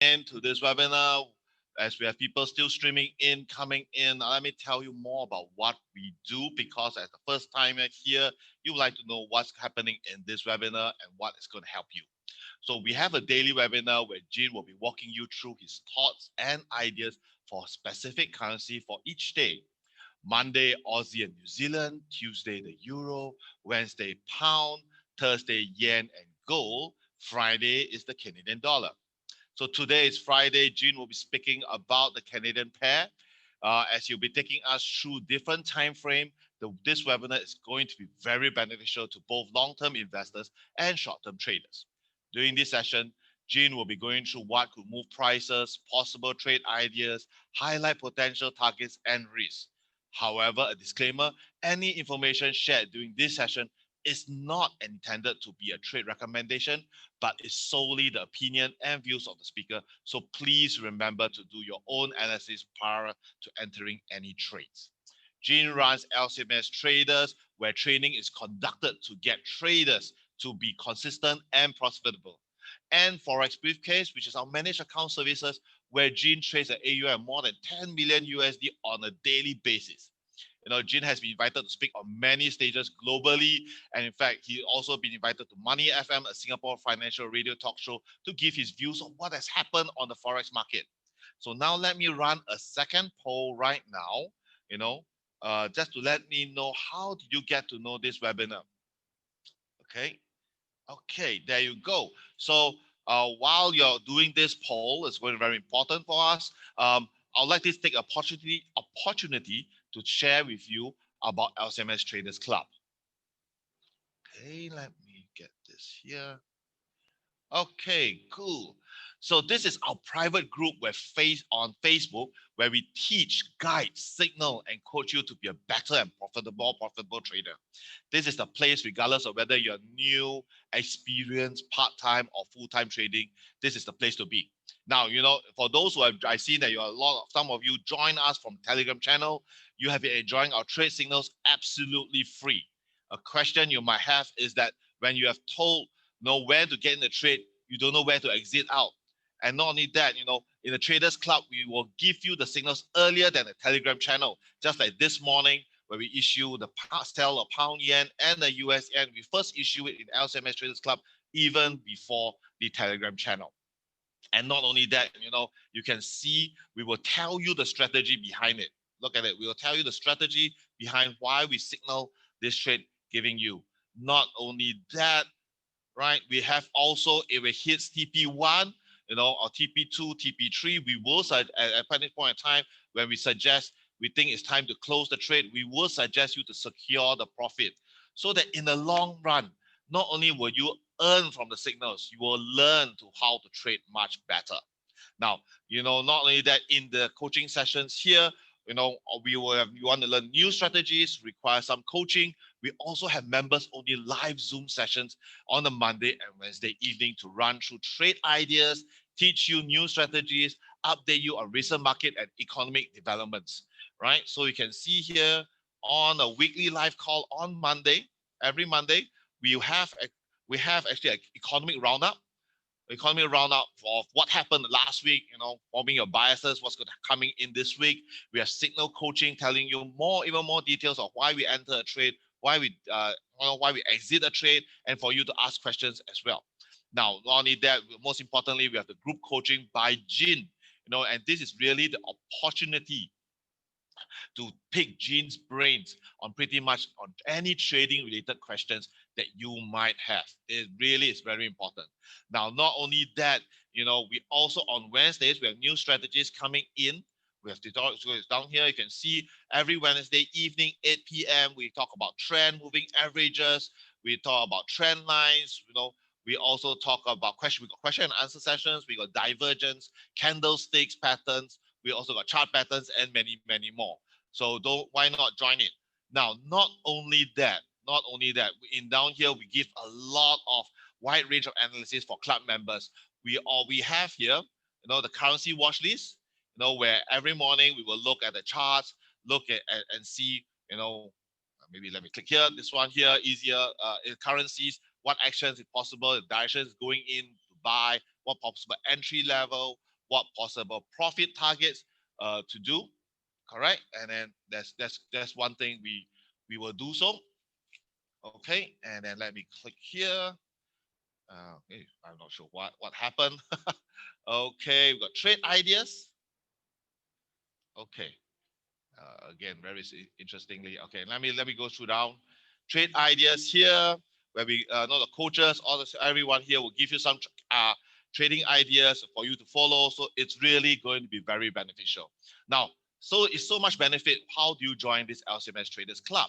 into this webinar. As we have people still streaming in, coming in, let me tell you more about what we do, because as the first time here, you would like to know what's happening in this webinar and what is going to help you. So we have a daily webinar where Jin will be walking you through his thoughts and ideas for specific currency for each day. Monday, Aussie and New Zealand; Tuesday, the Euro; Wednesday, Pound; Thursday, Yen and Gold; Friday is the Canadian dollar. So today is Friday. Jin will be speaking about the Canadian pair. As he'll be taking us through different time frame, this webinar is going to be very beneficial to both long-term investors and short-term traders. During this session, Jin will be going through what could move prices, possible trade ideas, highlight potential targets and risks. However, a disclaimer: any information shared during this session is not intended to be a trade recommendation, but is solely the opinion and views of the speaker. So please remember to do your own analysis prior to entering any trades. Jin runs LCMS Traders, where training is conducted to get traders to be consistent and profitable. And Forex Briefcase, which is our managed account services, where Jin trades at AUM more than 10 million USD on a daily basis. Jin has been invited to speak on many stages globally. And in fact, he also been invited to Money FM, a Singapore financial radio talk show, to give his views on what has happened on the Forex market. So now let me run a second poll right now, just to let me know, how did you get to know this webinar? Okay. Okay, there you go. So while you're doing this poll, it's going to be very important for us. I'd like to take opportunity to share with you about LCMS Traders Club. Okay, let me get this here. Okay, cool. So this is our private group on Facebook, where we teach, guide, signal, and coach you to be a better and profitable trader. This is the place, regardless of whether you're new, experienced, part-time, or full-time trading. This is the place to be. Now, for those who I see that some of you join us from Telegram channel, you have been enjoying our trade signals absolutely free. A question you might have is that when you have told know where to get in the trade, you don't know where to exit out. And not only that, in the Traders Club, we will give you the signals earlier than the Telegram channel. Just like this morning, where we issue the sell of pound yen and the US yen, we first issue it in LCMS Traders Club even before the Telegram channel. And not only that, you can see we will tell you the strategy behind it. Look at it. We will tell you the strategy behind why we signal this trade giving you. Not only that, right? We have also, if it hits TP1, or TP2, TP3, we will at any point in time when we think it's time to close the trade, we will suggest you to secure the profit, so that in the long run, not only will you earn from the signals, you will learn to how to trade much better. Now, not only that, in the coaching sessions here, you want to learn new strategies, require some coaching. We also have members only live Zoom sessions on the Monday and Wednesday evening to run through trade ideas, teach you new strategies, update you on recent market and economic developments, right? So you can see here on a weekly live call on Monday, every Monday, we have actually an economic roundup of what happened last week, forming your biases, what's going to coming in this week. We have signal coaching telling you even more details of why we enter a trade, why we exit a trade, and for you to ask questions as well. Now, not only that, most importantly, we have the group coaching by Jin, and this is really the opportunity to pick Jin's brains on pretty much on any trading related questions that you might have. It really is very important. Now, not only that, we also on Wednesdays, we have new strategies coming in. We have tutorials down here. You can see every Wednesday evening, 8 p.m., we talk about trend moving averages. We talk about trend lines. We also talk about we got question and answer sessions. We got divergence, candlesticks patterns. We also got chart patterns and many, many more. So why not join it? Now, not only that, in down here, we give a lot of wide range of analysis for club members. We have here, the currency watch list, where every morning we will look at the charts, look at and see, maybe let me click here. This one here, easier, currencies, what actions is possible, if directions going in to buy, what possible entry level, what possible profit targets to do, correct? And then that's one thing we will do so. Okay, and then let me click here. Okay, I'm not sure what happened. Okay, we got trade ideas. Okay, again, very interestingly. Okay, let me go through down trade ideas here, where we know the coaches, all this, everyone here will give you some trading ideas for you to follow. So it's really going to be very beneficial. Now, so it's so much benefit. How do you join this LCMS Traders Club?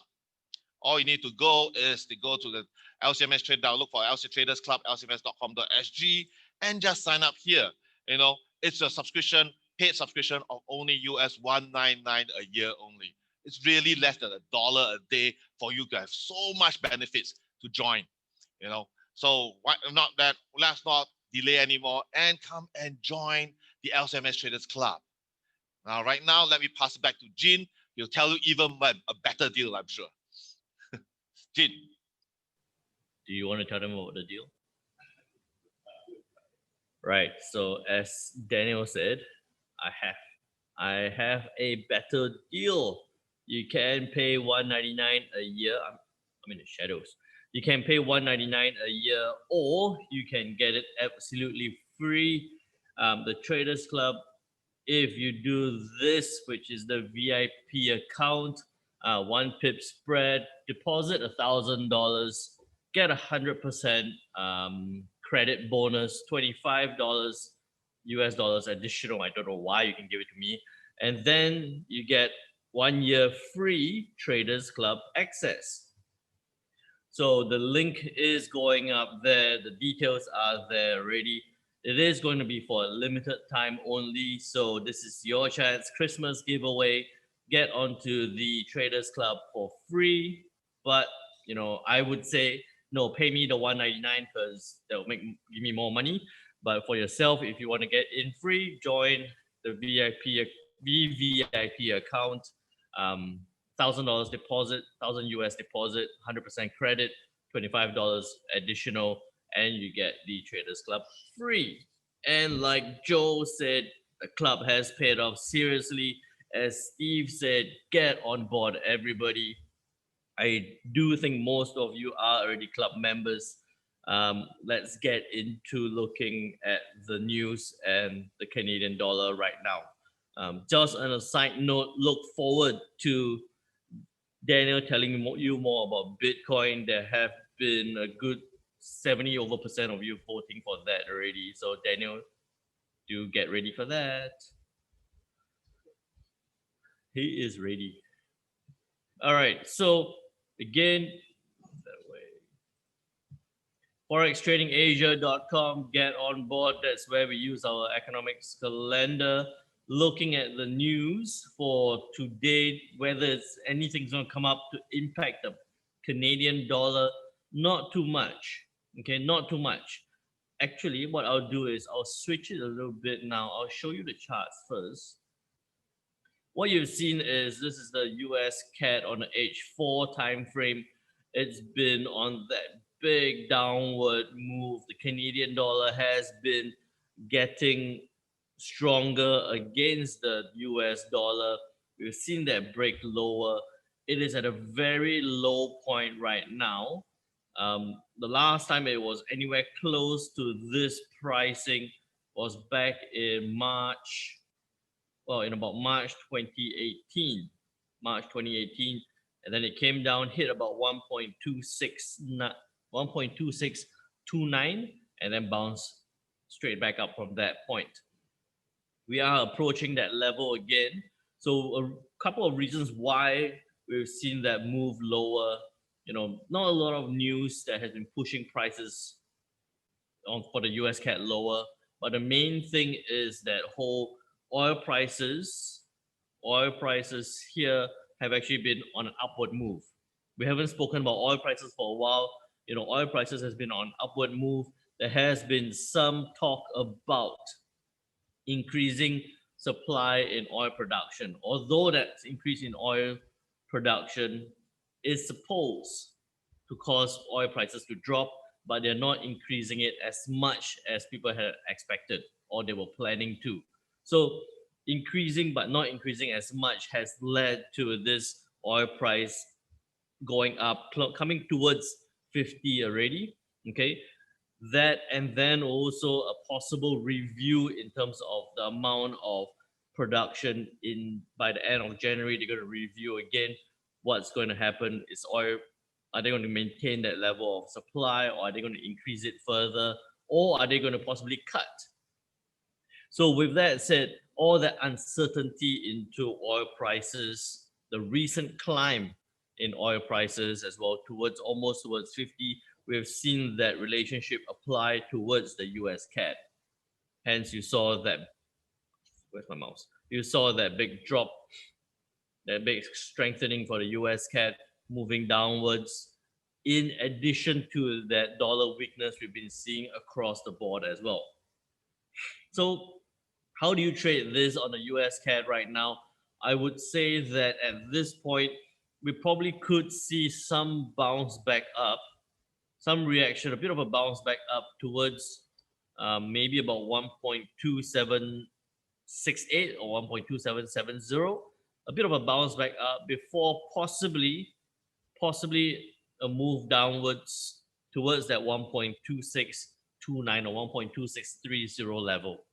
All you need to go is to go to the LCMS Trade Down, look for LC Traders Club, lcms.com.sg, and just sign up here. You know, it's a subscription, paid subscription of only US 199 a year only. It's really less than $1 a day for you to have so much benefits to join. You know, so why not that? Let's not delay anymore and come and join the LCMS Traders Club. Now, right now, let me pass it back to Jin. He'll tell you even a better deal, I'm sure. Jin. Do you want to tell them about the deal? Right. So as Daniel said, I have a better deal. You can pay $199 a year. I'm in the shadows. You can pay $199 a year, or you can get it absolutely free. The Traders Club, if you do this, which is the VIP account, 1 pip spread, deposit $1,000, get 100% credit bonus, $25 US dollars additional. I don't know why you can give it to me. And then you get 1 year free Traders Club access. So the link is going up there. The details are there already. It is going to be for a limited time only. So this is your chance. Christmas giveaway. Get onto the Traders Club for free. But I would say no, pay me the $199 because that will give me more money. But for yourself, if you want to get in free, join the VVIP account. $1,000 deposit, 1,000 US deposit, 100% credit, $25 additional, and you get the Traders Club free. And like Joe said, the club has paid off seriously. As Steve said, get on board, everybody. I do think most of you are already club members. Let's get into looking at the news and the Canadian dollar right now. Just on a side note, look forward to Daniel telling you more about Bitcoin. There have been a good 70% of you voting for that already. So Daniel, do get ready for that. He is ready. All right. So again, that way. ForexTradingAsia.com, get on board. That's where we use our economics calendar. Looking at the news for today, whether anything's going to come up to impact the Canadian dollar, not too much. Okay, not too much. Actually, what I'll do is I'll switch it a little bit now. I'll show you the charts first. What you've seen is this is the US CAD on the H4 time frame. It's been on that big downward move. The Canadian dollar has been getting stronger against the US dollar. We've seen that break lower. It is at a very low point right now. The last time it was anywhere close to this pricing was back in March, in about March 2018. March 2018. And then it came down, hit about 1.2629, and then bounced straight back up from that point. We are approaching that level again. So a couple of reasons why we've seen that move lower. Not a lot of news that has been pushing prices for the US CAD lower, but the main thing is that whole oil prices here have actually been on an upward move. We haven't spoken about oil prices for a while. Oil prices has been on upward move. There has been some talk about increasing supply in oil production, although that increase in oil production is supposed to cause oil prices to drop, but they're not increasing it as much as people had expected. or they were planning to. So increasing but not increasing as much has led to this oil price going up, coming towards 50 already. Okay, that, and then also a possible review in terms of the amount of production in by the end of January. They're going to review again what's going to happen. Is oil, are they going to maintain that level of supply, or are they going to increase it further, or are they going to possibly cut? So with that said, all that uncertainty into oil prices, the recent climb in oil prices as well towards 50, we've seen that relationship apply towards the US CAD. Hence you saw that, where's my mouse? You saw that big drop, that big strengthening for the US CAD moving downwards, in addition to that dollar weakness we've been seeing across the board as well. So how do you trade this on the US CAD right now? I would say that at this point, we probably could see some bounce back up, some reaction, a bit of a bounce back up towards maybe about 1.2768 or 1.2770, a bit of a bounce back up before possibly a move downwards towards that 1.2629 or 1.2630 level.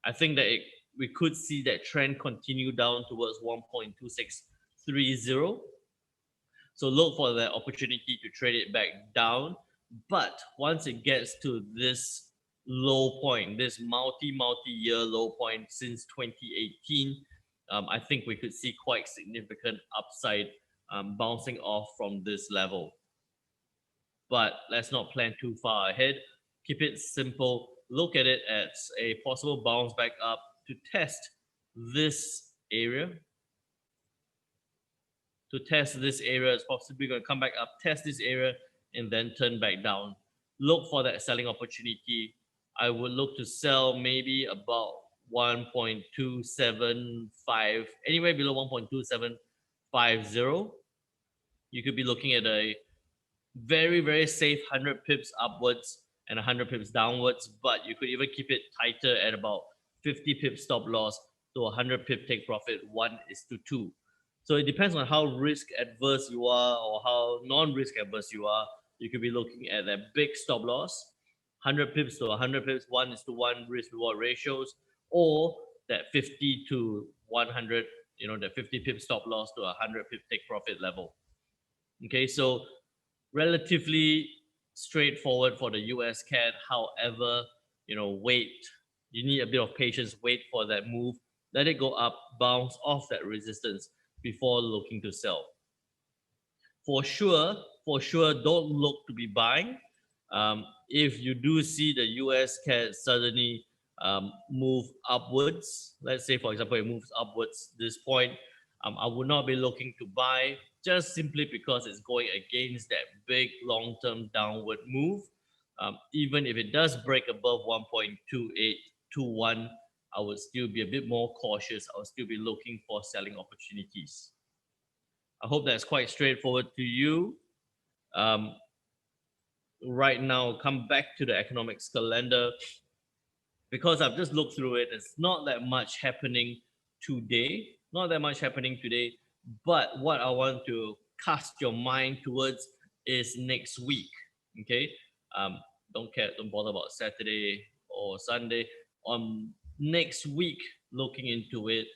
I think that we could see that trend continue down towards 1.2630. So look for the opportunity to trade it back down. But once it gets to this low point, this multi-year low point since 2018, I think we could see quite significant upside bouncing off from this level. But let's not plan too far ahead. Keep it simple. Look at it as a possible bounce back up to test this area. To test this area, it's possibly going to come back up, test this area, and then turn back down. Look for that selling opportunity. I would look to sell maybe about 1.275, anywhere below 1.2750. You could be looking at a very safe 100 pips upwards and 100 pips downwards, but you could even keep it tighter at about 50 pips stop loss to 100 pip take profit 1:2. So it depends on how risk adverse you are or how non-risk adverse you are. You could be looking at that big stop loss, 100 pips to 100 pips, 1:1 risk reward ratios, or that 50 to 100, that 50 pip stop loss to 100 pip take profit level. Okay, so relatively straightforward for the US CAD. However, wait. You need a bit of patience. Wait for that move. Let it go up, bounce off that resistance before looking to sell. For sure, don't look to be buying. If you do see the US CAD suddenly move upwards, let's say for example it moves upwards this point, I would not be looking to buy, just simply because it's going against that big long-term downward move. Even if it does break above 1.2821, I would still be a bit more cautious. I would still be looking for selling opportunities. I hope that's quite straightforward to you. Right now, come back to the economics calendar, because I've just looked through it. It's not that much happening today. But what I want to cast your mind towards is next week. Okay, don't bother about Saturday or Sunday. On next week, looking into it,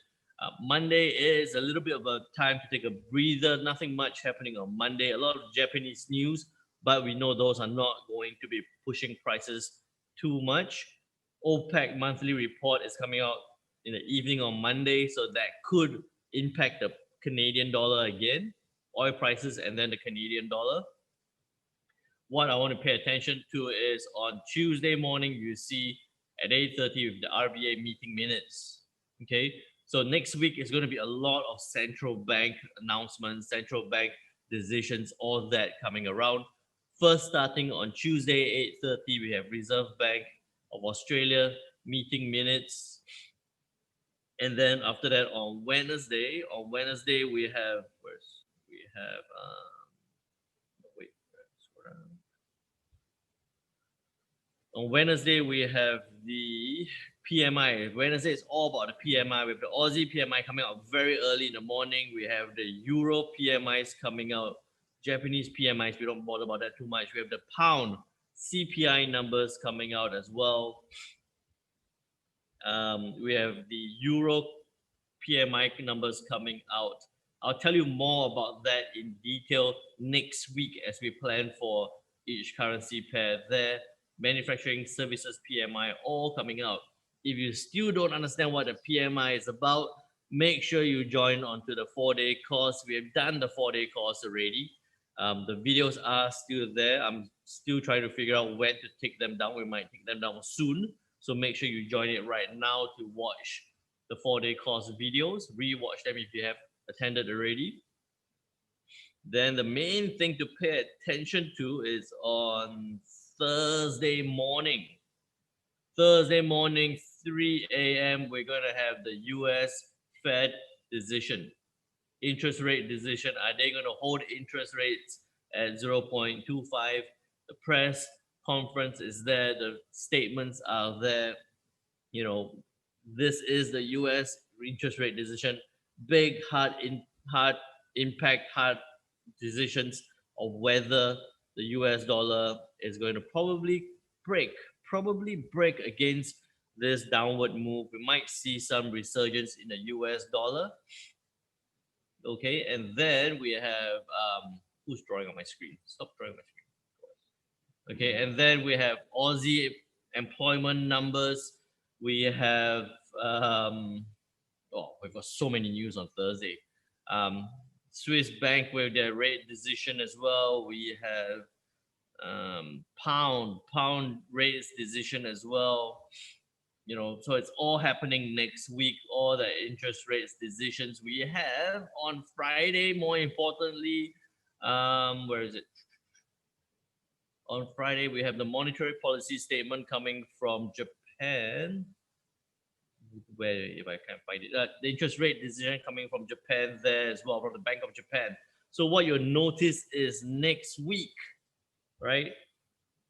Monday is a little bit of a time to take a breather. Nothing much happening on Monday. A lot of Japanese news, but we know those are not going to be pushing prices too much. OPEC monthly report is coming out in the evening on Monday, so that could impact the Canadian dollar again, oil prices, and then the Canadian dollar. What I want to pay attention to is on Tuesday morning, you see at 8:30 with the RBA meeting minutes. Okay, so next week is going to be a lot of central bank announcements, central bank decisions, all that coming around. First, starting on Tuesday, 8:30, we have Reserve Bank of Australia meeting minutes. And then after that, on Wednesday, we have on Wednesday we have the PMI. Wednesday is all about the PMI. We have the Aussie PMI coming out very early in the morning. We have the Euro PMIs coming out. Japanese PMIs, we don't bother about that too much. We have the pound CPI numbers coming out as well. We have the Euro PMI numbers coming out. I'll tell you more about that in detail next week as we plan for each currency pair there. Manufacturing services PMI all coming out. If you still don't understand what the PMI is about, make sure you join onto the 4-day course. We have done the 4-day course already. The videos are still there. I'm still trying to figure out when to take them down. We might take them down soon. So make sure you join it right now to watch the 4-day course videos. Rewatch them if you have attended already. Then the main thing to pay attention to is on Thursday morning. Thursday morning, 3 a.m., we're going to have the US Fed decision. Interest rate decision. Are they going to hold interest rates at 0.25? The press conference is there. The statements are there. This is the US interest rate decision. Big, hard impact, hard decisions of whether the US dollar is going to probably break against this downward move. We might see some resurgence in the US dollar. Okay, and then we have who's drawing on my screen? Stop drawing on my screen. Okay, and then we have Aussie employment numbers. We have we've got so many news on Thursday. Swiss Bank with their rate decision as well. We have pound rates decision as well. So it's all happening next week. All the interest rates decisions we have on Friday. More importantly, where is it? On Friday, we have the monetary policy statement coming from Japan. Where, if I can't find it, the interest rate decision coming from Japan there as well, from the Bank of Japan. So what you'll notice is next week, right?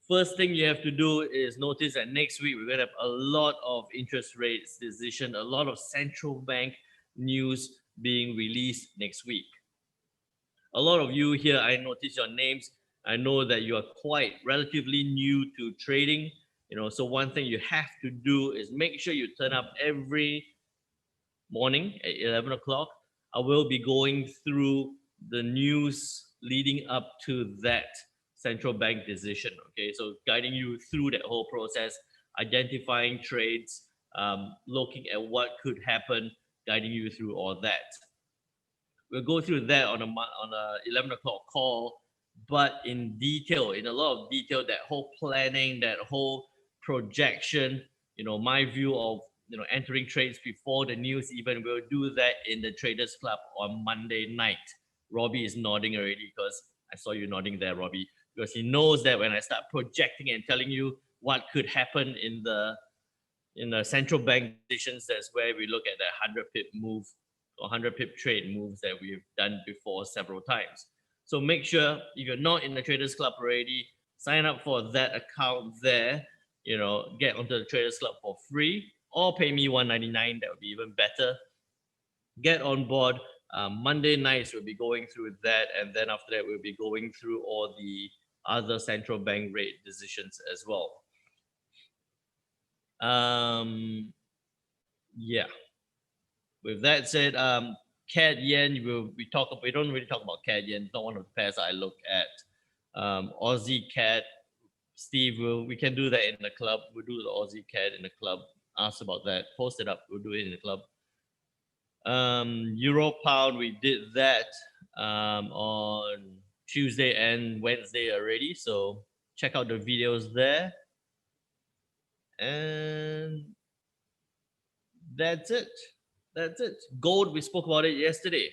First thing you have to do is notice that next week we're going to have a lot of interest rates decision, a lot of central bank news being released next week. A lot of you here, I notice your names. I know that you are quite relatively new to trading. So one thing you have to do is make sure you turn up every morning at 11 o'clock. I will be going through the news leading up to that central bank decision. Okay, so guiding you through that whole process, identifying trades, looking at what could happen, guiding you through all that. We'll go through that on a 11 o'clock call, but in detail, in a lot of detail, that whole planning, that whole projection, my view of entering trades before the news even. We'll do that in the Traders Club on Monday night. Robbie is nodding already because I saw you nodding there, Robbie, because he knows that when I start projecting and telling you what could happen in the central bank decisions, that's where we look at the 100 pip move or 100 pip trade moves that we've done before several times. So make sure if you're not in the Traders Club already, sign up for that account there. Get onto the Traders Club for free, or pay me $1.99. That would be even better. Get on board. Monday nights we'll be going through that, and then after that we'll be going through all the other central bank rate decisions as well. Yeah. With that said, CAD yen, we don't really talk about CAD yen. It's not one of the pairs I look at. Aussie CAD, Steve, we can do that in the club. We'll do the Aussie CAD in the club. Ask about that. Post it up. We'll do it in the club. Euro pound, we did that on Tuesday and Wednesday already. So check out the videos there. And that's it. Gold, we spoke about it yesterday.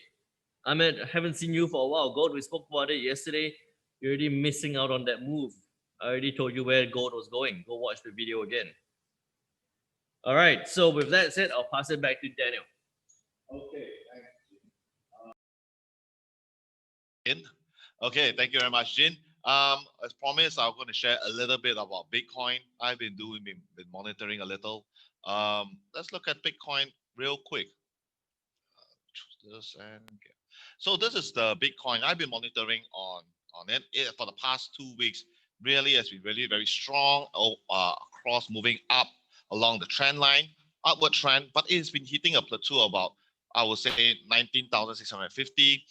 I haven't seen you for a while. Gold, we spoke about it yesterday. You're already missing out on that move. I already told you where gold was going. Go watch the video again. All right. So with that said, I'll pass it back to Daniel. Okay. Okay, thank you very much, Jin. As promised, I'm going to share a little bit about Bitcoin. I've been monitoring a little. Let's look at Bitcoin real quick. Choose this and get. So this is the Bitcoin I've been monitoring on it for the past 2 weeks. Really has been really very strong. Across moving up along the trend line, upward trend, but it's been hitting a plateau about, I would say, 19,650.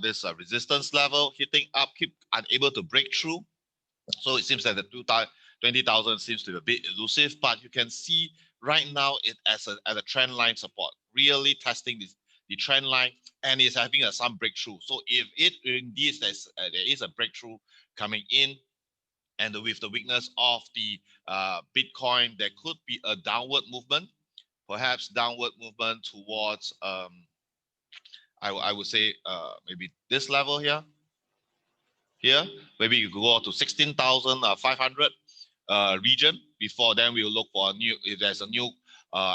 This resistance level hitting up, keep unable to break through. So it seems that the 20,000 seems to be a bit elusive, but you can see right now it as a trend line support, really testing the trend line, and it's having some breakthrough. So if it indeed there is a breakthrough coming in, and with the weakness of the Bitcoin, there could be a downward movement, perhaps downward movement towards I would say maybe this level here. Maybe you could go to 16,500 region. Before then, we'll look for a new, if there's a new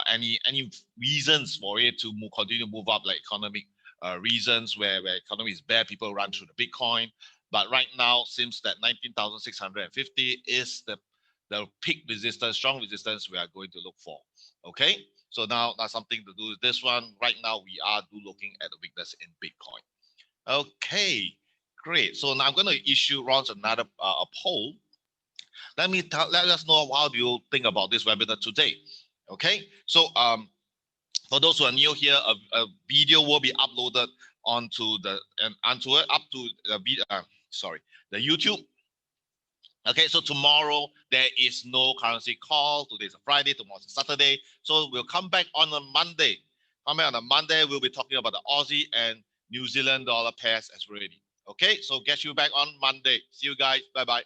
any reasons for it to continue to move up, like economic reasons where economy is bad, people run through the Bitcoin. But right now, seems that 19,650 is the peak resistance, strong resistance we are going to look for. Okay, so now that's something to do with this one. Right now, we are looking at the weakness in Bitcoin. Okay, great. So now I'm going to issue Ron another a poll. Let us know how do you think about this webinar today. Okay, so for those who are new here, a video will be uploaded onto the and onto it up to the YouTube. Okay, so tomorrow there is no currency call. Today's a Friday, tomorrow's a Saturday. So we'll come back on a Monday. Come back on a Monday, we'll be talking about the Aussie and New Zealand dollar pairs as ready. Okay, so get you back on Monday. See you guys. Bye bye.